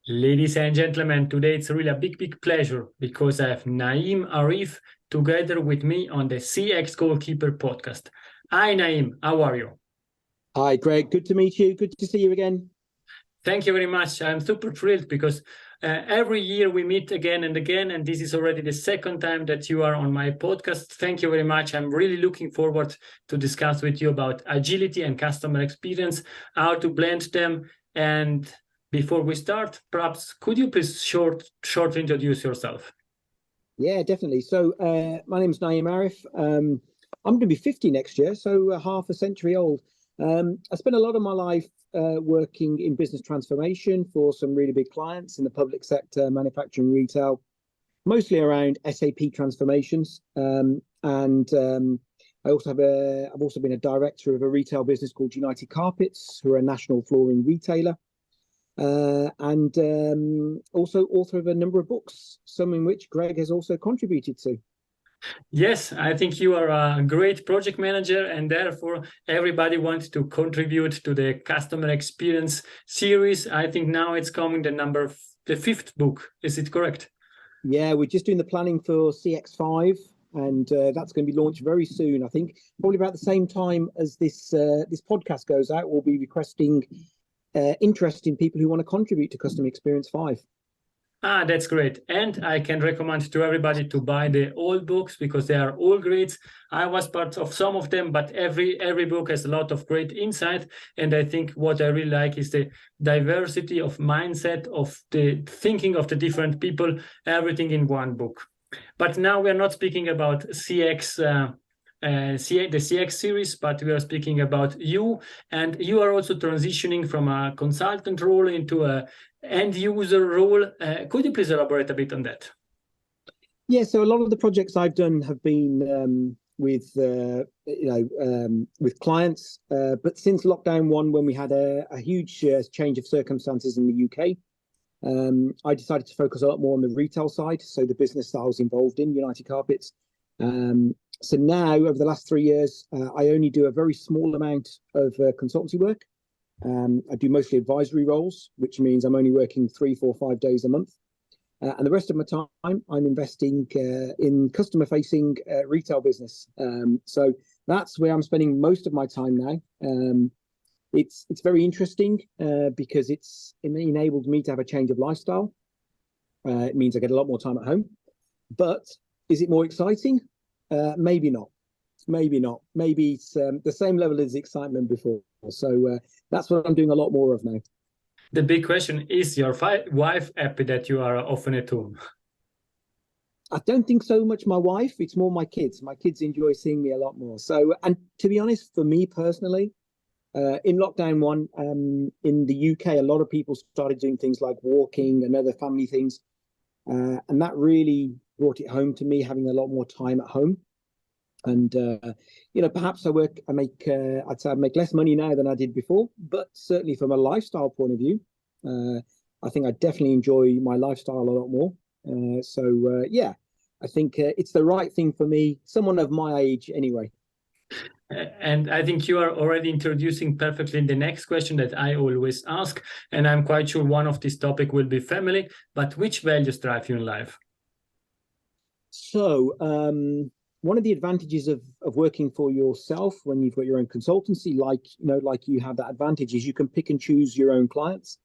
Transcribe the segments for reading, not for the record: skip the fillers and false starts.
Ladies and gentlemen, today it's really a big pleasure because I have Naeem Arif together with me on the CX Goalkeeper podcast. Hi, Naeem. How are you? Hi, Greg. Good to meet you. Good to see you again. Thank you very much. I'm super thrilled because every year we meet again and again, and this is already the second time that you are on my podcast. Thank you very much. I'm really looking forward to discuss with you about agility and customer experience, how to blend them. And before we start, perhaps could you please shortly introduce yourself? Yeah, definitely. So, my name's Naeem Arif. I'm going to be 50 next year, so half a century old. I spent a lot of my life working in business transformation for some really big clients in the public sector, manufacturing, retail, mostly around SAP transformations. I also I've also been a director of a retail business called United Carpets, who are a national flooring retailer. Also author of a number of books, some in which Greg has also contributed to. Yes, I think you are a great project manager, and therefore everybody wants to contribute to the customer experience series. I think now it's coming the fifth book. Is it correct? Yeah, we're just doing the planning for CX5, and that's going to be launched very soon. I think probably about the same time as this podcast goes out, we'll be requesting interest in people who want to contribute to Customer Experience 5. That's great. And I can recommend to everybody to buy the old books because they are all great. I was part of some of them, but every book has a lot of great insight. And I think what I really like is the diversity of mindset, of the thinking of the different people, everything in one book. But now we are not speaking about CX, the CX series, but we are speaking about you. And you are also transitioning from a consultant role into a end user role. Could you please elaborate a bit on that? Yeah, so a lot of the projects I've done have been with clients, but since lockdown one, when we had a huge change of circumstances in the UK, I decided to focus a lot more on the retail side, so the business that I was involved in, United Carpets. So now, over the last 3 years, I only do a very small amount of consultancy work. I do mostly advisory roles, which means I'm only working 3, 4, 5 days a month. And the rest of my time, I'm investing in customer-facing retail business. So that's where I'm spending most of my time now. It's very interesting because it enabled me to have a change of lifestyle. It means I get a lot more time at home. But is it more exciting? Maybe not. Maybe not. Maybe it's the same level as excitement before. So that's what I'm doing a lot more of now. The big question is your wife happy that you are often at home? I don't think so much my wife. It's more my kids. My kids enjoy seeing me a lot more. So, and to be honest, for me personally, in lockdown one, in the UK, a lot of people started doing things like walking and other family things. And that really brought it home to me, having a lot more time at home. And, perhaps I'd say I make less money now than I did before, but certainly from a lifestyle point of view, I think I definitely enjoy my lifestyle a lot more. Yeah, I think it's the right thing for me, someone of my age anyway. And I think you are already introducing perfectly the next question that I always ask, and I'm quite sure one of this topic will be family, but which values drive you in life? So, one of the advantages of working for yourself when you've got your own consultancy, like you have that advantage, is you can pick and choose your own clients.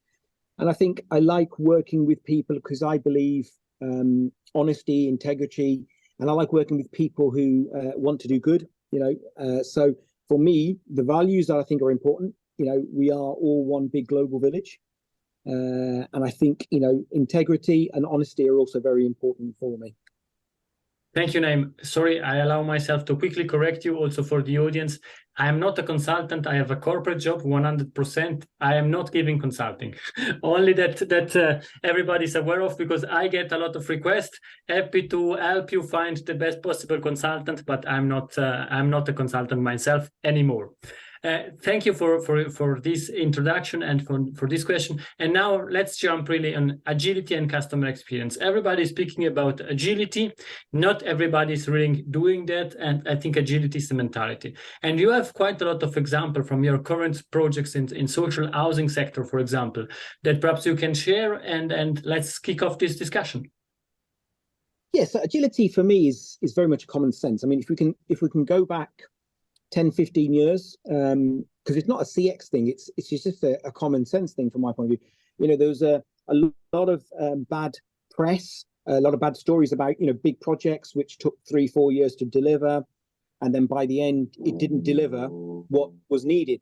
And I think I like working with people because I believe honesty, integrity, and I like working with people who want to do good. So for me, the values that I think are important, we are all one big global village. And I think, integrity and honesty are also very important for me. Thank you, Naeem. Sorry, I allow myself to quickly correct you also for the audience. I am not a consultant. I have a corporate job, 100%. I am not giving consulting. Only that everybody's aware of, because I get a lot of requests. Happy to help you find the best possible consultant, but I'm not a consultant myself anymore. Thank you for this introduction and for this question. And now let's jump really on agility and customer experience. Everybody is speaking about agility. Not everybody is really doing that. And I think agility is the mentality. And you have quite a lot of examples from your current projects in social housing sector, for example, that perhaps you can share, and let's kick off this discussion. Yes, agility for me is very much common sense. I mean, if we can go back 10, 15 years, because it's not a CX thing, it's just a common sense thing from my point of view. You know, there was a lot of bad press, a lot of bad stories about, you know, big projects which took 3-4 years to deliver, and then by the end it didn't deliver what was needed.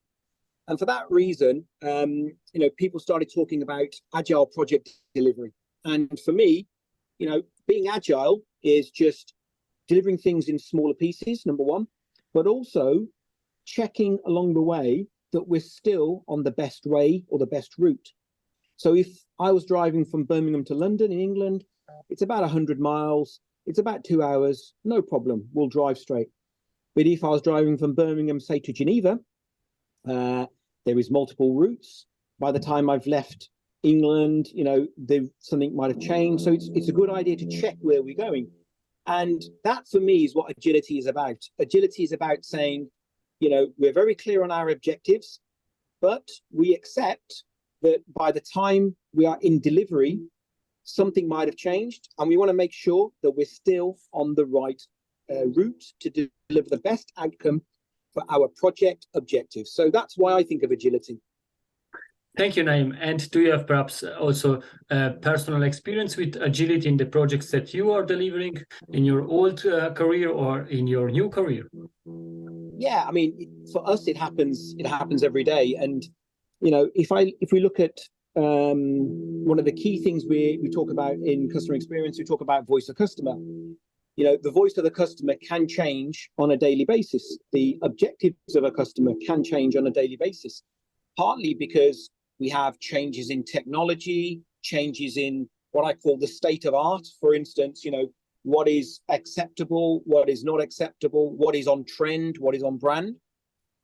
And for that reason, you know, people started talking about agile project delivery. And for me, you know, being agile is just delivering things in smaller pieces, number one, but also checking along the way that we're still on the best way or the best route. So if I was driving from Birmingham to London in England, it's about 100 miles, it's about 2 hours, no problem, we'll drive straight. But if I was driving from Birmingham, say, to Geneva, there is multiple routes. By the time I've left England, you know, something might have changed. So it's a good idea to check where we're going. And that, for me, is what agility is about. Agility is about saying, you know, we're very clear on our objectives, but we accept that by the time we are in delivery, something might have changed. And we want to make sure that we're still on the right route to deliver the best outcome for our project objectives. So that's why I think of agility. Thank you, Naeem. And do you have perhaps also personal experience with agility in the projects that you are delivering in your old career or in your new career? Yeah, I mean, for us, it happens every day. And, you know, if we look at one of the key things we talk about in customer experience, we talk about voice of customer. You know, the voice of the customer can change on a daily basis. The objectives of a customer can change on a daily basis, partly because we have changes in technology, changes in what I call the state of art. For instance, you know, what is acceptable, what is not acceptable, what is on trend, what is on brand.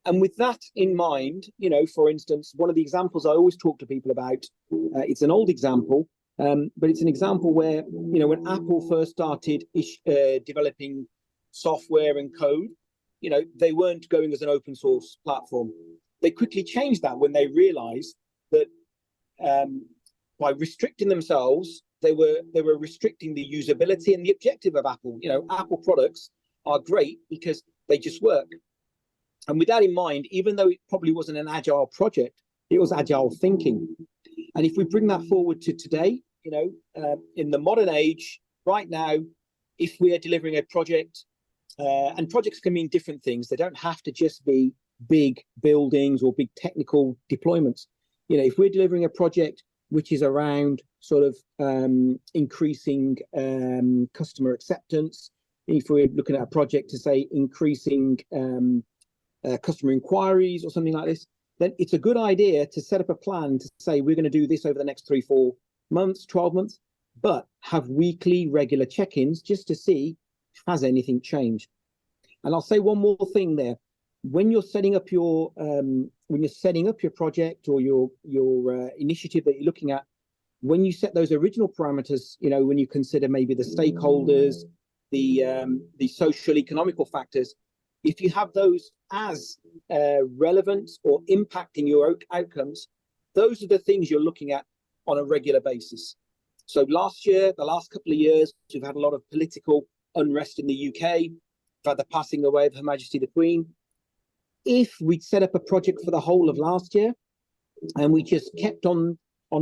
And with that in mind, you know, for instance, one of the examples I always talk to people about, it's an old example, but it's an example where, you know, when Apple first started developing software and code, you know, they weren't going as an open source platform. They quickly changed that when they realized that by restricting themselves, they were restricting the usability and the objective of Apple. You know, Apple products are great because they just work. And with that in mind, even though it probably wasn't an agile project, it was agile thinking. And if we bring that forward to today, you know, in the modern age, right now, if we are delivering a project, and projects can mean different things, they don't have to just be big buildings or big technical deployments. You know, if we're delivering a project which is around sort of increasing customer acceptance, if we're looking at a project to say increasing customer inquiries or something like this, then it's a good idea to set up a plan to say we're going to do this over the next 3-4 months, 12 months, but have weekly regular check-ins just to see, has anything changed? And I'll say one more thing there. When you're setting up your project or your initiative that you're looking at, when you set those original parameters, you know, when you consider maybe the stakeholders, the social economical factors, if you have those as relevant or impacting your outcomes, those are the things you're looking at on a regular basis. So last year, the last couple of years, we've had a lot of political unrest in the UK. We've had the passing away of Her Majesty the Queen. If we'd set up a project for the whole of last year and we just kept on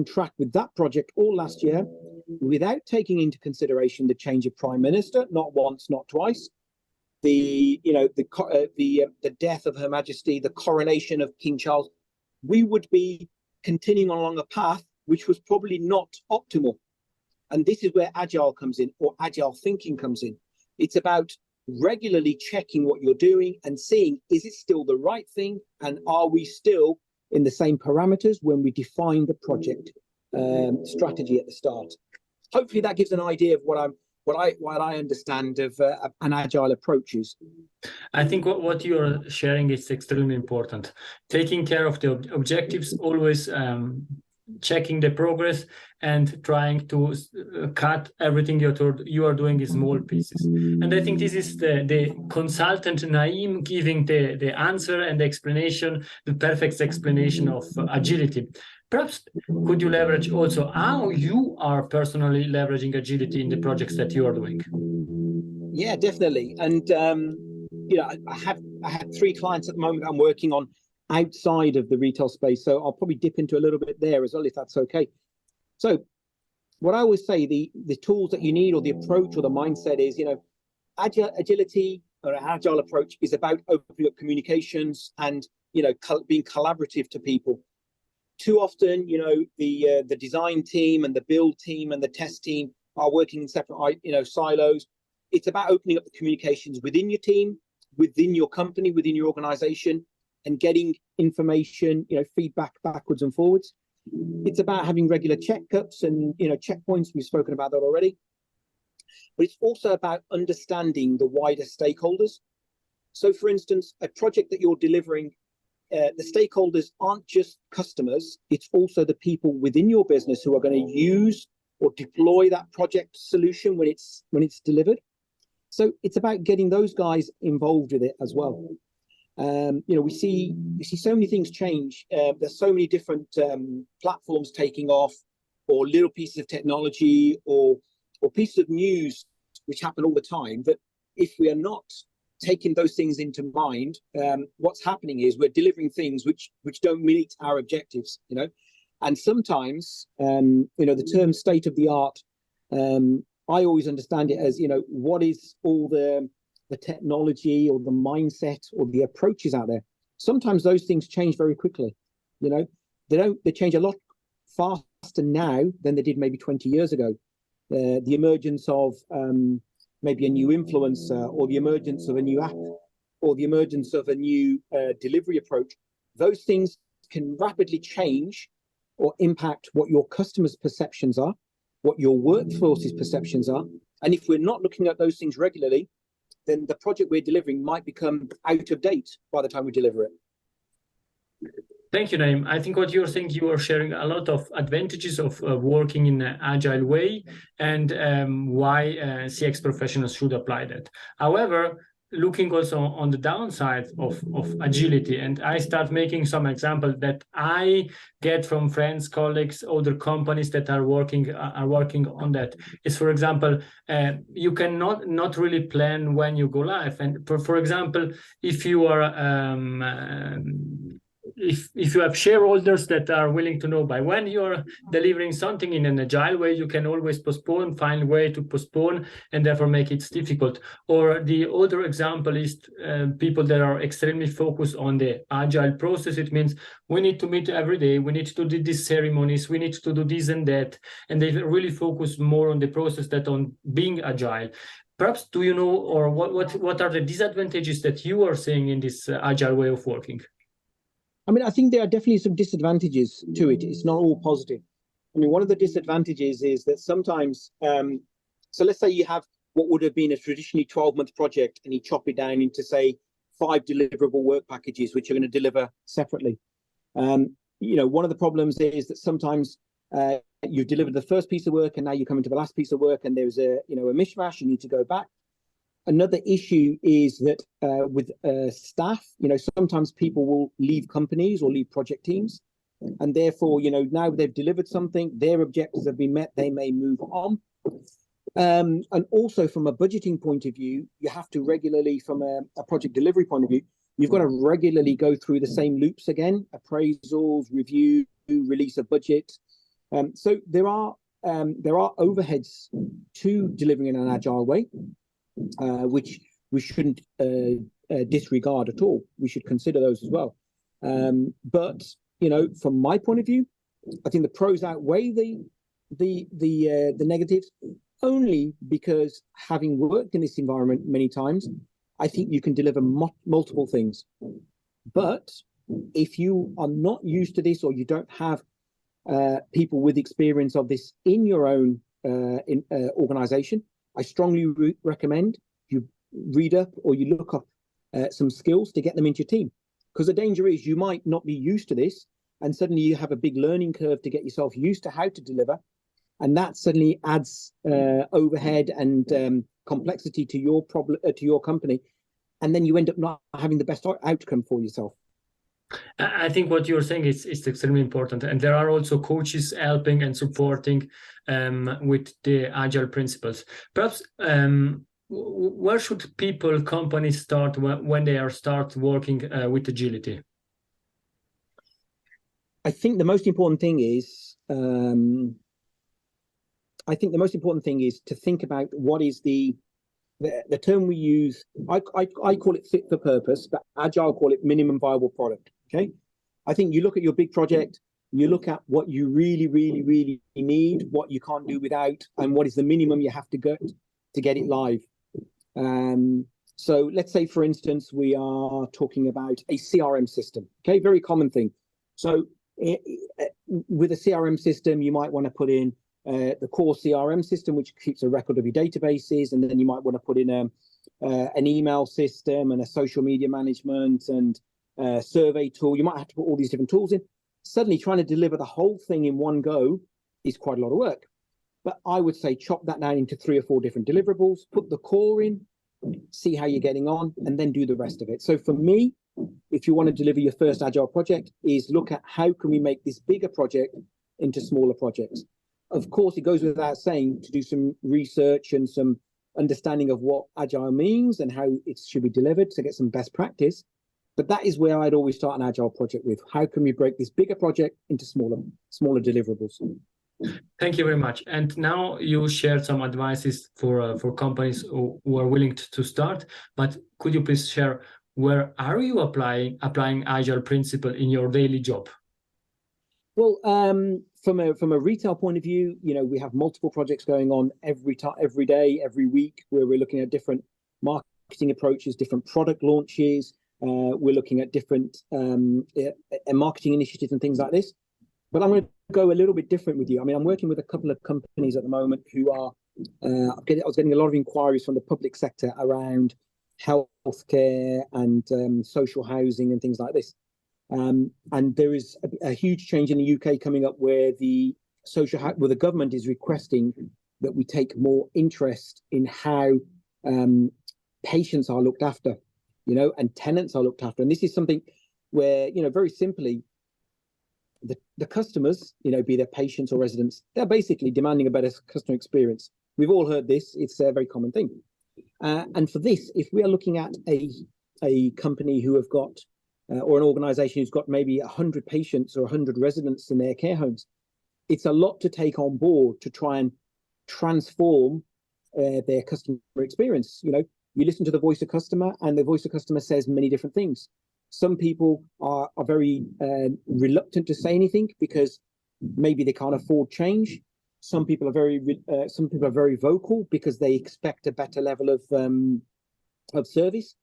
track with that project all last year without taking into consideration the change of Prime Minister, not once, not twice, the death of Her Majesty, the coronation of King Charles, we would be continuing along a path which was probably not optimal. And this is where agile comes in, or agile thinking comes in. It's about regularly checking what you're doing and seeing, is it still the right thing? And are we still in the same parameters when we define the project strategy at the start? Hopefully that gives an idea of what what I understand of an agile approach is. I think what you're sharing is extremely important. Taking care of the objectives, always checking the progress, and trying to cut everything you are doing in small pieces. And I think this is the consultant Naeem giving the answer and the explanation, the perfect explanation of agility. Perhaps could you leverage also how you are personally leveraging agility in the projects that you are doing? Yeah, definitely. And I have 3 clients at the moment I'm working on outside of the retail space, so I'll probably dip into a little bit there as well, if that's okay. So, what I always say, the tools that you need, or the approach, or the mindset is, agility or an agile approach is about opening up communications and being collaborative to people. Too often, the design team and the build team and the test team are working in separate, silos. It's about opening up the communications within your team, within your company, within your organization, and getting information, feedback backwards and forwards. It's about having regular checkups and, checkpoints. We've spoken about that already. But it's also about understanding the wider stakeholders. So, for instance, a project that you're delivering, the stakeholders aren't just customers. It's also the people within your business who are going to use or deploy that project solution when it's delivered. So it's about getting those guys involved with it as well. We see so many things change. There's so many different platforms taking off, or little pieces of technology, or pieces of news which happen all the time, that if we are not taking those things into mind, what's happening is we're delivering things which don't meet our objectives. And sometimes the term state of the art, I always understand it as, what is all the technology or the mindset or the approaches out there. Sometimes those things change very quickly. They change a lot faster now than they did maybe 20 years ago. The emergence of maybe a new influencer, or the emergence of a new app, or the emergence of a new delivery approach, those things can rapidly change or impact what your customers' perceptions are, what your workforce's perceptions are. And if we're not looking at those things regularly, then the project we're delivering might become out of date by the time we deliver it. Thank you, Naeem. I think what you're saying, you are sharing a lot of advantages of working in an agile way, and why CX professionals should apply that. However, looking also on the downside of agility, and I start making some examples that I get from friends, colleagues, other companies that are working on that. Is, for example, you cannot not really plan when you go live. And for example, if you are if you have shareholders that are willing to know by when you're delivering something in an agile way, you can always postpone, find a way to postpone, and therefore make it difficult. Or the other example is people that are extremely focused on the agile process. It means we need to meet every day, we need to do these ceremonies, we need to do this and that, and they really focus more on the process than on being agile. Perhaps do you know, or what are the disadvantages that you are seeing in this agile way of working? I mean, I think there are definitely some disadvantages to it. It's not all positive. I mean, one of the disadvantages is that sometimes, so let's say you have what would have been a traditionally 12-month project, and you chop it down into, say, 5 deliverable work packages, which are going to deliver separately. One of the problems is that sometimes you've delivered the first piece of work, and now you're coming to the last piece of work, and there's a mishmash. You need to go back. Another issue is that with staff, sometimes people will leave companies or leave project teams, and therefore, now they've delivered something, their objectives have been met, they may move on. And also from a budgeting point of view, you have to regularly, from a project delivery point of view, you've got to regularly go through the same loops again: appraisals, review, release of budget. So there are overheads to delivering in an agile way, which we shouldn't disregard at all. We should consider those as well. But from my point of view, I think the pros outweigh the negatives, only because, having worked in this environment many times, I think you can deliver multiple things. But if you are not used to this, or you don't have people with experience of this in your own organization, I strongly recommend you read up or you look up some skills to get them into your team. Because the danger is you might not be used to this, and suddenly you have a big learning curve to get yourself used to how to deliver. And that suddenly adds overhead and complexity to your problem, to your company. And then you end up not having the best outcome for yourself. I think what you're saying is extremely important. And there are also coaches helping and supporting with the agile principles. Perhaps where should people, companies start when they start working with agility? I think the most important thing is to think about what is the term we use. I call it fit for purpose, but agile call it minimum viable product. Okay, I think you look at your big project, you look at what you really, really, really need, what you can't do without, and what is the minimum you have to get to get it live. So let's say, for instance, we are talking about a CRM system. Okay, very common thing. So with a CRM system, you might want to put in the core CRM system, which keeps a record of your databases, and then you might want to put in an email system and a social media management and survey tool. You might have to put all these different tools in. Suddenly, trying to deliver the whole thing in one go is quite a lot of work. But I would say chop that down into 3 or 4 different deliverables, put the core in, see how you're getting on, and then do the rest of it. So for me, if you want to deliver your first agile project, is look at how can we make this bigger project into smaller projects. Of course, it goes without saying to do some research and some understanding of what agile means and how it should be delivered to get some best practice. But that is where I'd always start an agile project with. How can we break this bigger project into smaller deliverables? Thank you very much. And now you shared some advices for companies who are willing to start. But could you please share, where are you applying agile principle in your daily job? Well, from a retail point of view, we have multiple projects going on every day, every week, where we're looking at different marketing approaches, different product launches. We're looking at different marketing initiatives and things like this. But I'm going to go a little bit different with you. I mean, I'm working with a couple of companies at the moment who are, I was getting a lot of inquiries from the public sector around healthcare and social housing and things like this. And there is a huge change in the UK coming up where the government is requesting that we take more interest in how patients are looked after, and tenants are looked after. And this is something where, very simply, the customers, be they patients or residents, they're basically demanding a better customer experience. We've all heard this. It's a very common thing. And for this, if we are looking at a company who have got, or an organization who's got maybe 100 patients or 100 residents in their care homes, it's a lot to take on board to try and transform their customer experience. You listen to the voice of customer, and the voice of customer says many different things. Some people are very reluctant to say anything because maybe they can't afford change. Some people are very vocal because they expect a better level of service.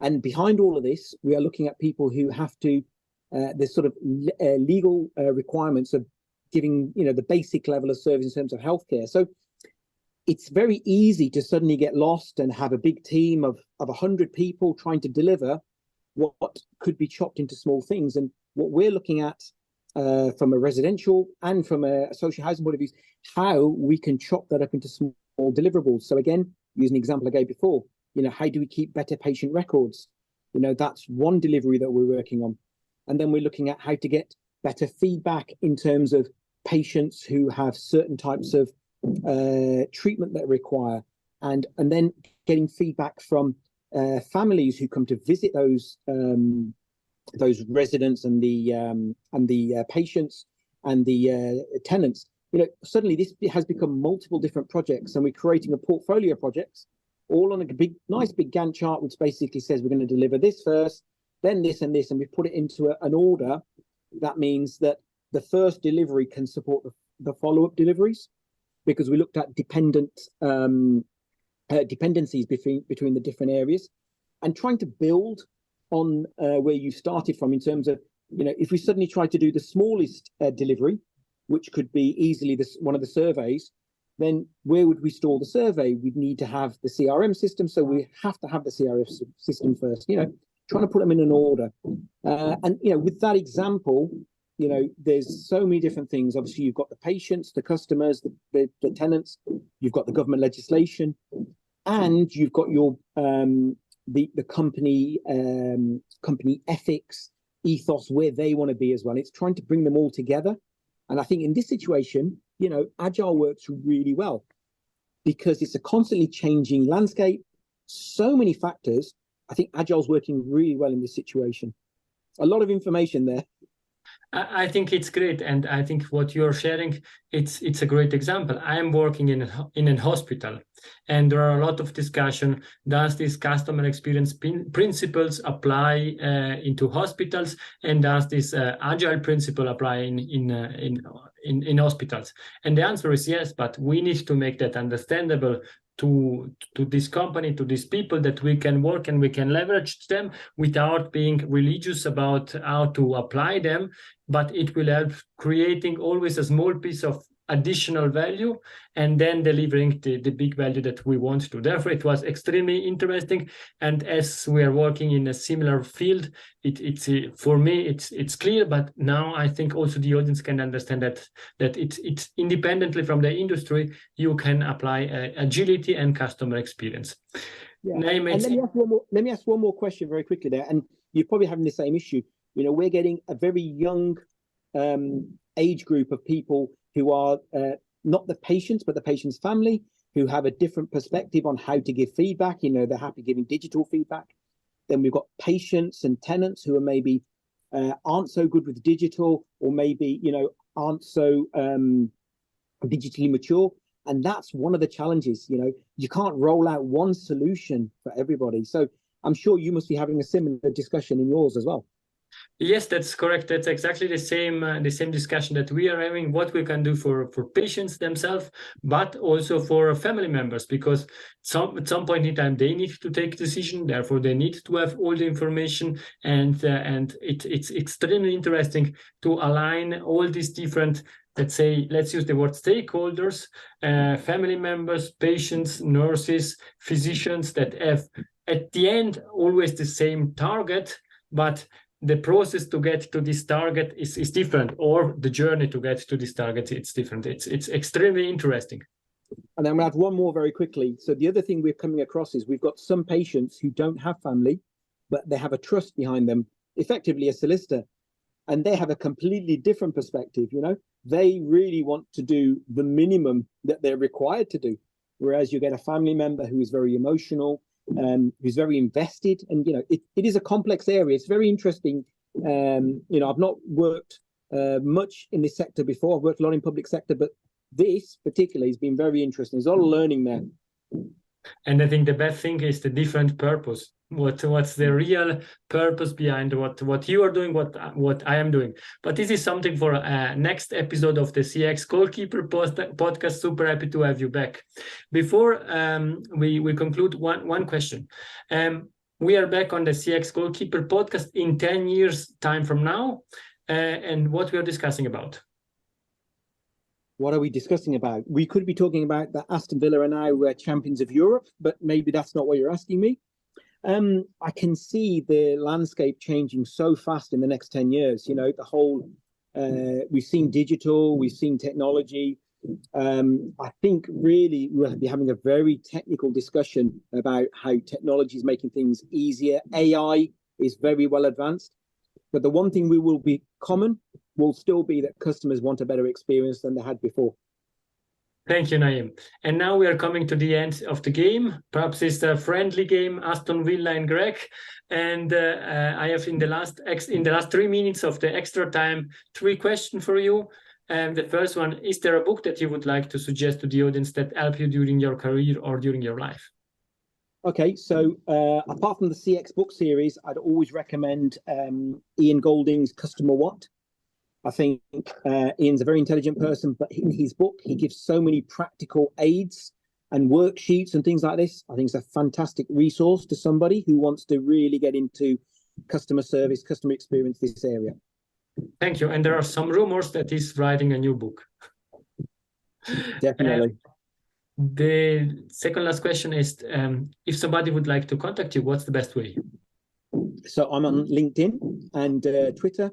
And behind all of this, we are looking at people who have to, there's sort of legal requirements of giving, the basic level of service in terms of healthcare. So it's very easy to suddenly get lost and have a big team of 100 people trying to deliver what could be chopped into small things. And what we're looking at from a residential and from a social housing point of view, how we can chop that up into small deliverables. So again, using the example I gave before, how do we keep better patient records? That's one delivery that we're working on. And then we're looking at how to get better feedback in terms of patients who have certain types of treatment that require, and then getting feedback from families who come to visit those residents and the patients and the tenants. Suddenly this has become multiple different projects, and we're creating a portfolio of projects all on a nice big Gantt chart, which basically says we're going to deliver this first, then this and this, and we put it into an order. That means that the first delivery can support the follow-up deliveries, because we looked at dependencies between the different areas, and trying to build on where you started from in terms of, if we suddenly try to do the smallest delivery, which could be easily one of the surveys, then where would we store the survey? We'd need to have the CRM system. So we have to have the CRM system first, trying to put them in an order. And, with that example, there's so many different things. Obviously, you've got the patients, the customers, the tenants, you've got the government legislation, and you've got your the company company ethics, ethos, where they want to be as well. It's trying to bring them all together. And I think in this situation, Agile works really well because it's a constantly changing landscape, so many factors. I think Agile's working really well in this situation. A lot of information there. I think it's great, and I think what you're sharing, it's a great example. I am working in a hospital, and there are a lot of discussion. Does this customer experience principles apply into hospitals, and does this agile principle apply in hospitals? And the answer is yes, but we need to make that understandable to this company, to these people, that we can work and we can leverage them without being religious about how to apply them, but it will help creating always a small piece of additional value and then delivering the big value that we want to. Therefore, it was extremely interesting. And as we are working in a similar field, it's for me, it's clear, but now I think also the audience can understand that it's independently from the industry, you can apply agility and customer experience. Yeah. And let me ask one more question very quickly there. And you're probably having the same issue. We're getting a very young age group of people who are not the patients, but the patient's family, who have a different perspective on how to give feedback. They're happy giving digital feedback. Then we've got patients and tenants who are maybe aren't so good with digital, or maybe, aren't so digitally mature. And that's one of the challenges. You can't roll out one solution for everybody. So I'm sure you must be having a similar discussion in yours as well. Yes, that's correct. That's exactly the same discussion that we are having, what we can do for patients themselves, but also for family members, because at some point in time they need to take a decision. Therefore, they need to have all the information, and it's extremely interesting to align all these different, let's use the word stakeholders, family members, patients, nurses, physicians, that have at the end always the same target, but the process to get to this target is different, or the journey to get to this target, it's different. It's extremely interesting. And I'm going to add one more very quickly. So the other thing we're coming across is we've got some patients who don't have family, but they have a trust behind them, effectively a solicitor, and they have a completely different perspective. They really want to do the minimum that they're required to do, whereas you get a family member who is very emotional, who's very invested, and it is a complex area. It's very interesting. I've not worked much in this sector before. I've worked a lot in public sector, but this particularly has been very interesting. There's a lot of learning there. And I think the best thing is the different purpose. What's the real purpose behind what you are doing, what I am doing. But this is something for next episode of the CX Goalkeeper podcast. Super happy to have you back. Before we conclude, one question. We are back on the CX Goalkeeper podcast in 10 years time from now, and what we are discussing about. What are we discussing about? We could be talking about that Aston Villa are now champions of Europe, but maybe that's not what you're asking me. I can see the landscape changing so fast in the next 10 years. The whole, we've seen digital, we've seen technology. I think really we'll be having a very technical discussion about how technology is making things easier. AI is very well advanced, but the one thing we will be common will still be that customers want a better experience than they had before. Thank you, Naeem. And now we are coming to the end of the game. Perhaps it's a friendly game, Aston Villa and Greg. And I have in the last 3 minutes of the extra time 3 questions for you. And the first one: is there a book that you would like to suggest to the audience that helped you during your career or during your life? Okay, so apart from the CX book series, I'd always recommend Ian Golding's Customer What. I think Ian's a very intelligent person, but in his book, he gives so many practical aids and worksheets and things like this. I think it's a fantastic resource to somebody who wants to really get into customer service, customer experience, this area. Thank you. And there are some rumors that he's writing a new book. Definitely. The second last question is, if somebody would like to contact you, what's the best way? So I'm on LinkedIn and Twitter.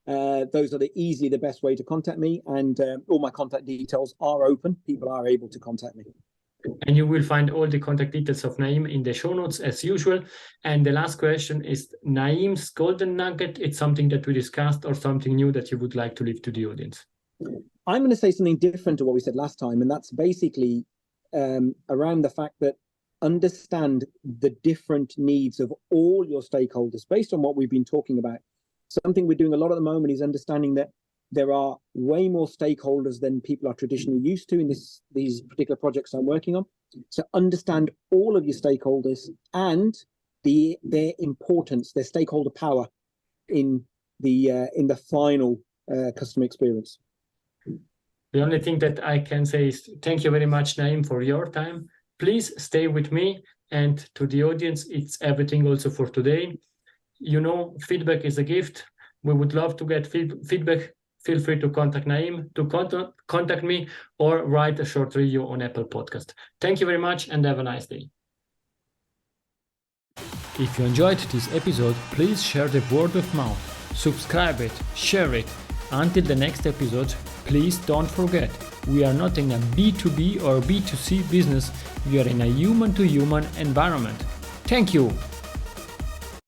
Those are the best way to contact me, and all my contact details are open. People are able to contact me. And you will find all the contact details of Naeem in the show notes as usual. And the last question is Naeem's golden nugget. It's something that we discussed or something new that you would like to leave to the audience? I'm going to say something different to what we said last time, and that's basically around the fact that understand the different needs of all your stakeholders based on what we've been talking about. Something we're doing a lot at the moment is understanding that there are way more stakeholders than people are traditionally used to in these particular projects I'm working on. So understand all of your stakeholders and their importance, their stakeholder power in the final customer experience. The only thing that I can say is thank you very much, Naeem, for your time. Please stay with me, and to the audience, it's everything also for today. You know, feedback is a gift. We would love to get feedback. Feel free to contact Naeem, to contact me, or write a short review on Apple Podcast. Thank you very much and have a nice day. If you enjoyed this episode, please share the word of mouth. Subscribe it, share it. Until the next episode, please don't forget, we are not in a B2B or B2C business, we are in a human-to-human environment. Thank you!